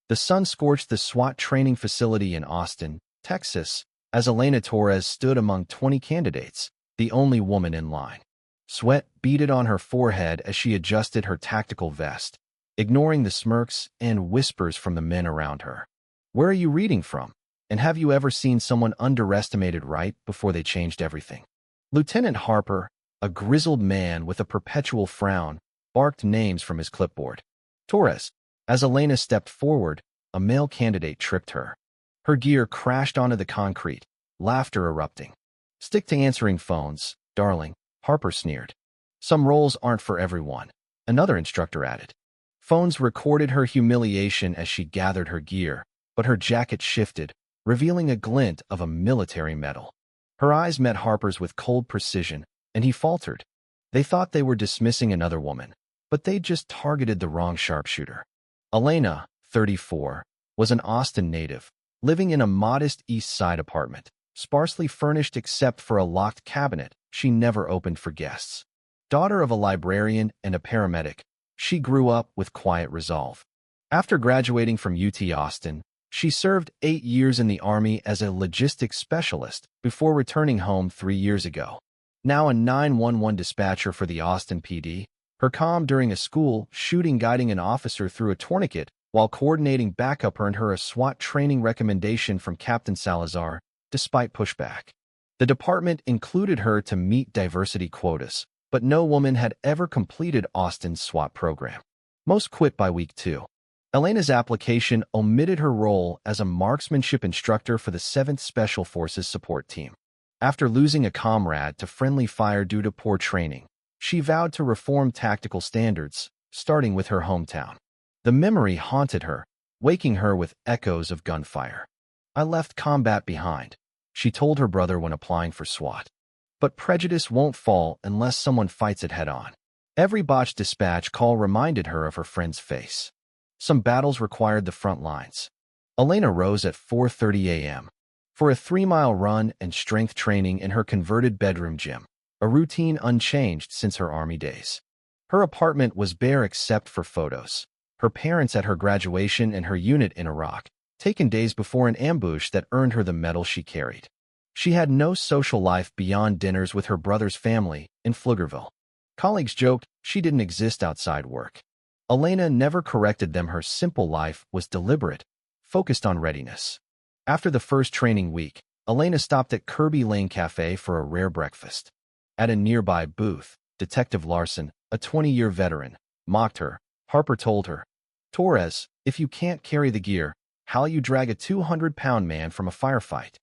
The sun scorched the SWAT training facility in Austin, Texas, as Elena Torres stood among 20 candidates, the only woman in line. Sweat beaded on her forehead as she adjusted her tactical vest, ignoring the smirks and whispers from the men around her. Where are you reading from? And have you ever seen someone underestimated right before they changed everything? Lieutenant Harper, a grizzled man with a perpetual frown, barked names from his clipboard. Torres. As Elena stepped forward, a male candidate tripped her. Her gear crashed onto the concrete, laughter erupting. Stick to answering phones, darling, Harper sneered. Some roles aren't for everyone, another instructor added. Phones recorded her humiliation as she gathered her gear, but her jacket shifted, revealing a glint of a military medal. Her eyes met Harper's with cold precision, and he faltered. They thought they were dismissing another woman, but they'd just targeted the wrong sharpshooter. Elena, 34, was an Austin native, living in a modest East Side apartment, sparsely furnished except for a locked cabinet she never opened for guests. Daughter of a librarian and a paramedic, she grew up with quiet resolve. After graduating from UT Austin, she served 8 years in the Army as a logistics specialist before returning home 3 years ago. Now a 911 dispatcher for the Austin PD, her comm during a school shooting guiding an officer through a tourniquet while coordinating backup earned her a SWAT training recommendation from Captain Salazar, despite pushback. The department included her to meet diversity quotas, but no woman had ever completed Austin's SWAT program. Most quit by week 2. Elena's application omitted her role as a marksmanship instructor for the 7th Special Forces support team. After losing a comrade to friendly fire due to poor training, she vowed to reform tactical standards, starting with her hometown. The memory haunted her, waking her with echoes of gunfire. I left combat behind, she told her brother when applying for SWAT. But prejudice won't fall unless someone fights it head-on. Every botched dispatch call reminded her of her friend's face. Some battles required the front lines. Elena rose at 4:30 a.m. for a 3-mile run and strength training in her converted bedroom gym, a routine unchanged since her Army days. Her apartment was bare except for photos, her parents at her graduation and her unit in Iraq, taken days before an ambush that earned her the medal she carried. She had no social life beyond dinners with her brother's family in Pflugerville. Colleagues joked she didn't exist outside work. Elena never corrected them. Her simple life was deliberate, focused on readiness. After the first training week, Elena stopped at Kirby Lane Cafe for a rare breakfast. At a nearby booth, Detective Larson, a 20-year veteran, mocked her. Harper told her, "Torres, if you can't carry the gear, how'll you drag a 200-pound man from a firefight?"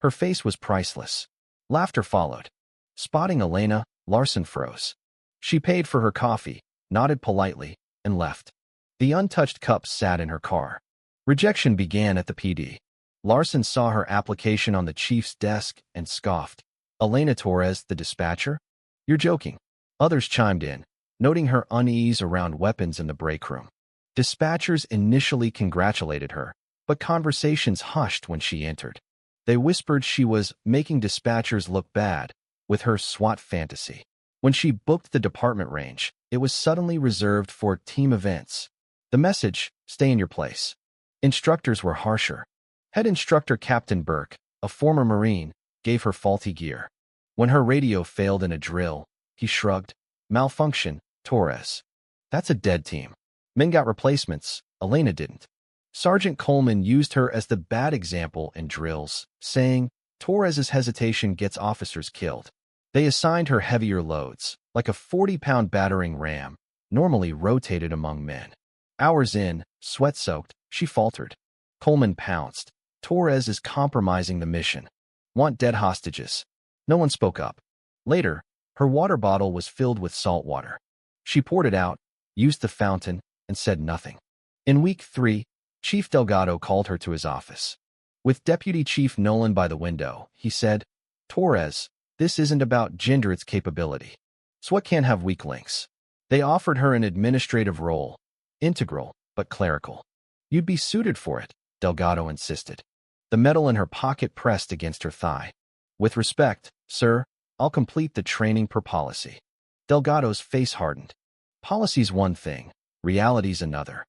Her face was priceless. Laughter followed. Spotting Elena, Larson froze. She paid for her coffee, nodded politely, and left. The untouched cup sat in her car. Rejection began at the PD. Larson saw her application on the chief's desk and scoffed. "Elena Torres, the dispatcher? You're joking." Others chimed in, noting her unease around weapons in the break room. Dispatchers initially congratulated her, but conversations hushed when she entered. They whispered she was making dispatchers look bad with her SWAT fantasy. When she booked the department range, it was suddenly reserved for team events. The message, "Stay in your place." Instructors were harsher. Head instructor Captain Burke, a former Marine, gave her faulty gear. When her radio failed in a drill, he shrugged. "Malfunction, Torres. That's a dead team." Men got replacements, Elena didn't. Sergeant Coleman used her as the bad example in drills, saying, "Torres's hesitation gets officers killed." They assigned her heavier loads, like a 40-pound battering ram, normally rotated among men. Hours in, sweat-soaked, she faltered. Coleman pounced. "Torres is compromising the mission. Want dead hostages." No one spoke up. Later, her water bottle was filled with salt water. She poured it out, used the fountain, and said nothing. In week 3, Chief Delgado called her to his office. With Deputy Chief Nolan by the window, he said, "Torres, this isn't about gender, it's capability. SWAT can't have weak links." They offered her an administrative role, integral, but clerical. "You'd be suited for it," Delgado insisted. The medal in her pocket pressed against her thigh. "With respect, sir, I'll complete the training per policy." Delgado's face hardened. "Policy's one thing, reality's another."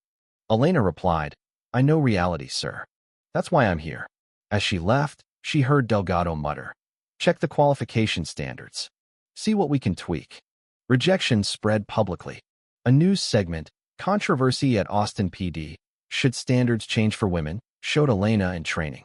Elena replied, I know reality, sir. That's why I'm here. As she left, she heard Delgado mutter, check the qualification standards. See what we can tweak. Rejection spread publicly. A news segment, controversy at Austin PD, should standards change for women, showed Elena in training.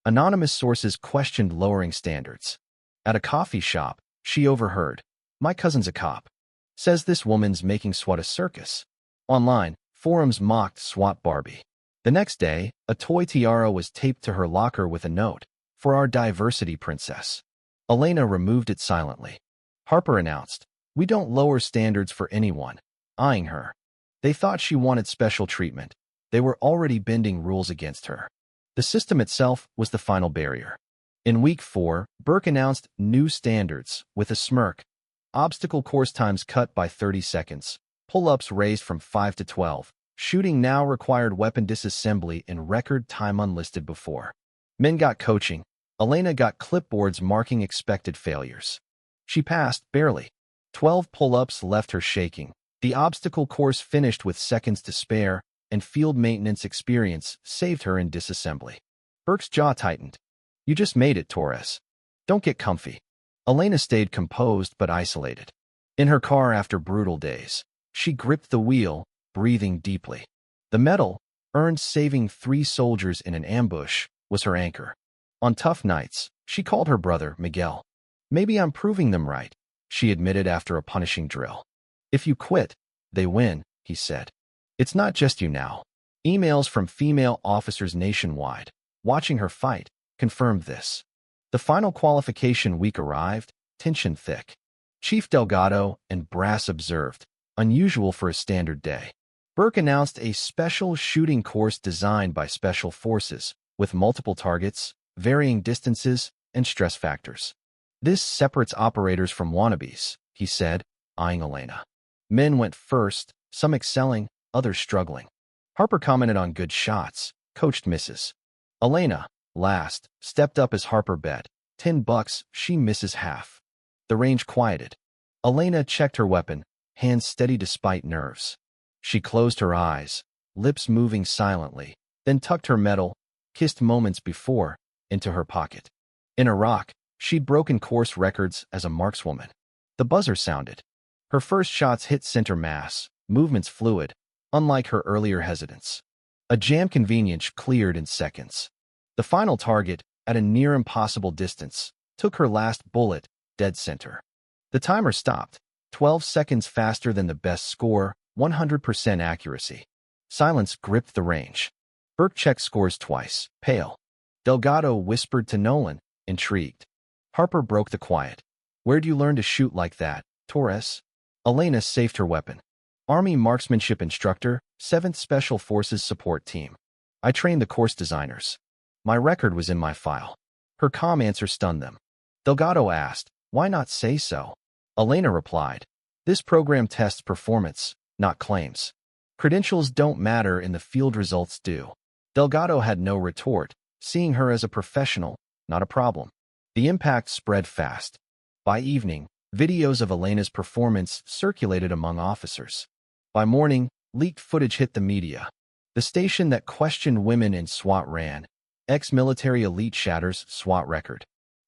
Anonymous sources questioned lowering standards. At a coffee shop, she overheard, my cousin's a cop. Says this woman's making SWAT a circus. Online, forums mocked SWAT Barbie. The next day, a toy tiara was taped to her locker with a note, for our diversity princess. Elena removed it silently. Harper announced, we don't lower standards for anyone, eyeing her. They thought she wanted special treatment. They were already bending rules against her. The system itself was the final barrier. In week 4, Burke announced new standards with a smirk. Obstacle course times cut by 30 seconds. Pull-ups raised from 5 to 12. Shooting now required weapon disassembly in record time unlisted before. Men got coaching. Elena got clipboards marking expected failures. She passed, barely. 12 pull-ups left her shaking. The obstacle course finished with seconds to spare, and field maintenance experience saved her in disassembly. Burke's jaw tightened. You just made it, Torres. Don't get comfy. Elena stayed composed but isolated. In her car after brutal days, she gripped the wheel, breathing deeply. The medal, earned saving 3 soldiers in an ambush, was her anchor. On tough nights, she called her brother, Miguel. Maybe I'm proving them right, she admitted after a punishing drill. If you quit, they win, he said. It's not just you now. Emails from female officers nationwide, watching her fight, confirmed this. The final qualification week arrived, tension thick. Chief Delgado and Brass observed, unusual for a standard day. Burke announced a special shooting course designed by special forces, with multiple targets, varying distances, and stress factors. This separates operators from wannabes, he said, eyeing Elena. Men went first, some excelling, others struggling. Harper commented on good shots, coached misses. Elena, last, stepped up as Harper bet. $10, she misses half. The range quieted. Elena checked her weapon, hands steady despite nerves. She closed her eyes, lips moving silently, then tucked her medal, kissed moments before, into her pocket. In Iraq, she'd broken course records as a markswoman. The buzzer sounded. Her first shots hit center mass, movements fluid, unlike her earlier hesitance. A jam convenience cleared in seconds. The final target, at a near impossible distance, took her last bullet, dead center. The timer stopped, 12 seconds faster than the best score, 100% accuracy. Silence gripped the range. Burke checked scores twice, pale. Delgado whispered to Nolan, intrigued. Harper broke the quiet. Where'd you learn to shoot like that, Torres? Elena safed her weapon. Army marksmanship instructor, 7th Special Forces support team. I trained the course designers. My record was in my file. Her calm answer stunned them. Delgado asked, why not say so? Elena replied, this program tests performance, not claims. Credentials don't matter in the field, results do. Delgado had no retort, seeing her as a professional, not a problem. The impact spread fast. By evening, videos of Elena's performance circulated among officers. By morning, leaked footage hit the media. The station that questioned women in SWAT ran. Ex-military elite shatters SWAT record.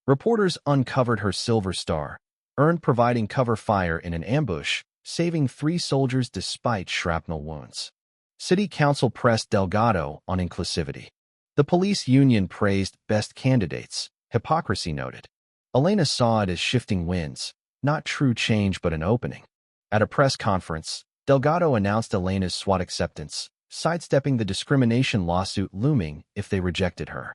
Reporters uncovered her silver star, earned providing cover fire in an ambush, saving 3 soldiers despite shrapnel wounds. City Council pressed Delgado on inclusivity. The police union praised best candidates, hypocrisy noted. Elena saw it as shifting winds, not true change but an opening. At a press conference, Delgado announced Elena's SWAT acceptance, sidestepping the discrimination lawsuit looming if they rejected her.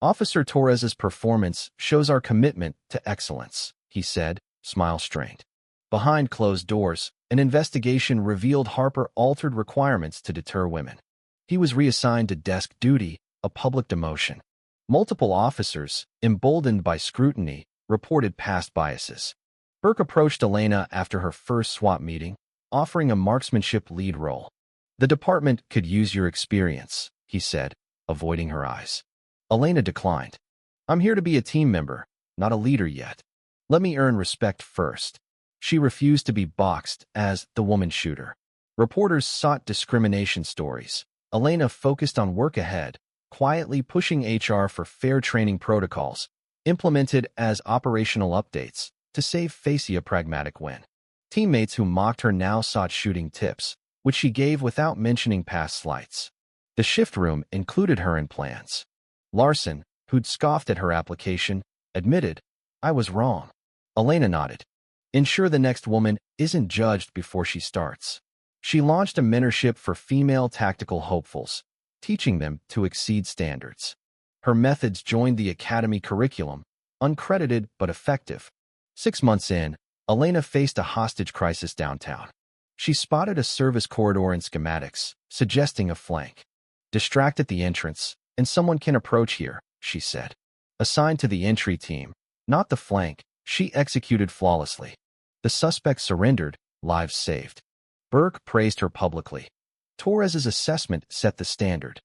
Officer Torres's performance shows our commitment to excellence, he said, smile strained. Behind closed doors, an investigation revealed Harper altered requirements to deter women. He was reassigned to desk duty, a public demotion. Multiple officers, emboldened by scrutiny, reported past biases. Burke approached Elena after her first SWAT meeting, offering a marksmanship lead role. The department could use your experience, he said, avoiding her eyes. Elena declined. I'm here to be a team member, not a leader yet. Let me earn respect first. She refused to be boxed as the woman shooter. Reporters sought discrimination stories, Elena focused on work ahead, quietly pushing HR for fair training protocols, implemented as operational updates to save face a pragmatic win. Teammates who mocked her now sought shooting tips, which she gave without mentioning past slights. The shift room included her in plans. Larson, who'd scoffed at her application, admitted, "I was wrong." Elena nodded. Ensure the next woman isn't judged before she starts. She launched a mentorship for female tactical hopefuls, teaching them to exceed standards. Her methods joined the academy curriculum, uncredited but effective. 6 months in, Elena faced a hostage crisis downtown. She spotted a service corridor in schematics, suggesting a flank. "Distract at the entrance, and someone can approach here," she said. Assigned to the entry team, not the flank, she executed flawlessly. The suspect surrendered, lives saved. Burke praised her publicly. Torres's assessment set the standard.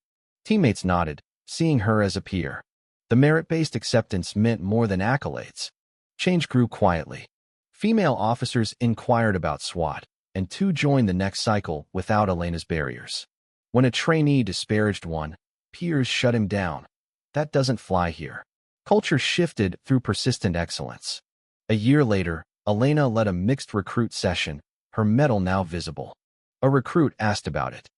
Teammates nodded, seeing her as a peer. The merit-based acceptance meant more than accolades. Change grew quietly. Female officers inquired about SWAT, and 2 joined the next cycle without Elena's barriers. When a trainee disparaged one, peers shut him down. That doesn't fly here. Culture shifted through persistent excellence. A year later, Elena led a mixed recruit session, her medal now visible. A recruit asked about it.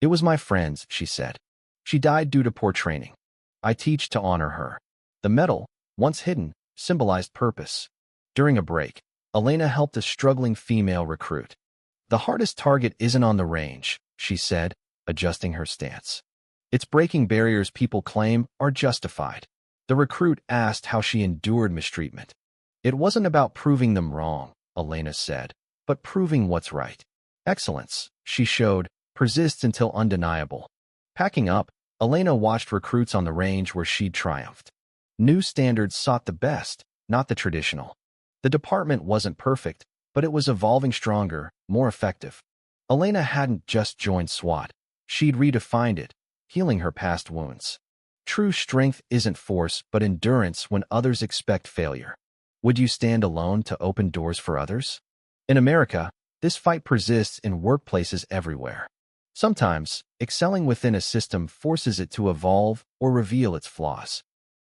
"It was my friend's," she said. "She died due to poor training. I teach to honor her." The medal, once hidden, symbolized purpose. During a break, Elena helped a struggling female recruit. "The hardest target isn't on the range," she said, adjusting her stance. "It's breaking barriers people claim are justified." The recruit asked how she endured mistreatment. "It wasn't about proving them wrong," Elena said, "but proving what's right. Excellence," she showed, persists until undeniable. Packing up, Elena watched recruits on the range where she'd triumphed. New standards sought the best, not the traditional. The department wasn't perfect, but it was evolving stronger, more effective. Elena hadn't just joined SWAT. She'd redefined it, healing her past wounds. True strength isn't force, but endurance when others expect failure. Would you stand alone to open doors for others? In America, this fight persists in workplaces everywhere. Sometimes, excelling within a system forces it to evolve or reveal its flaws.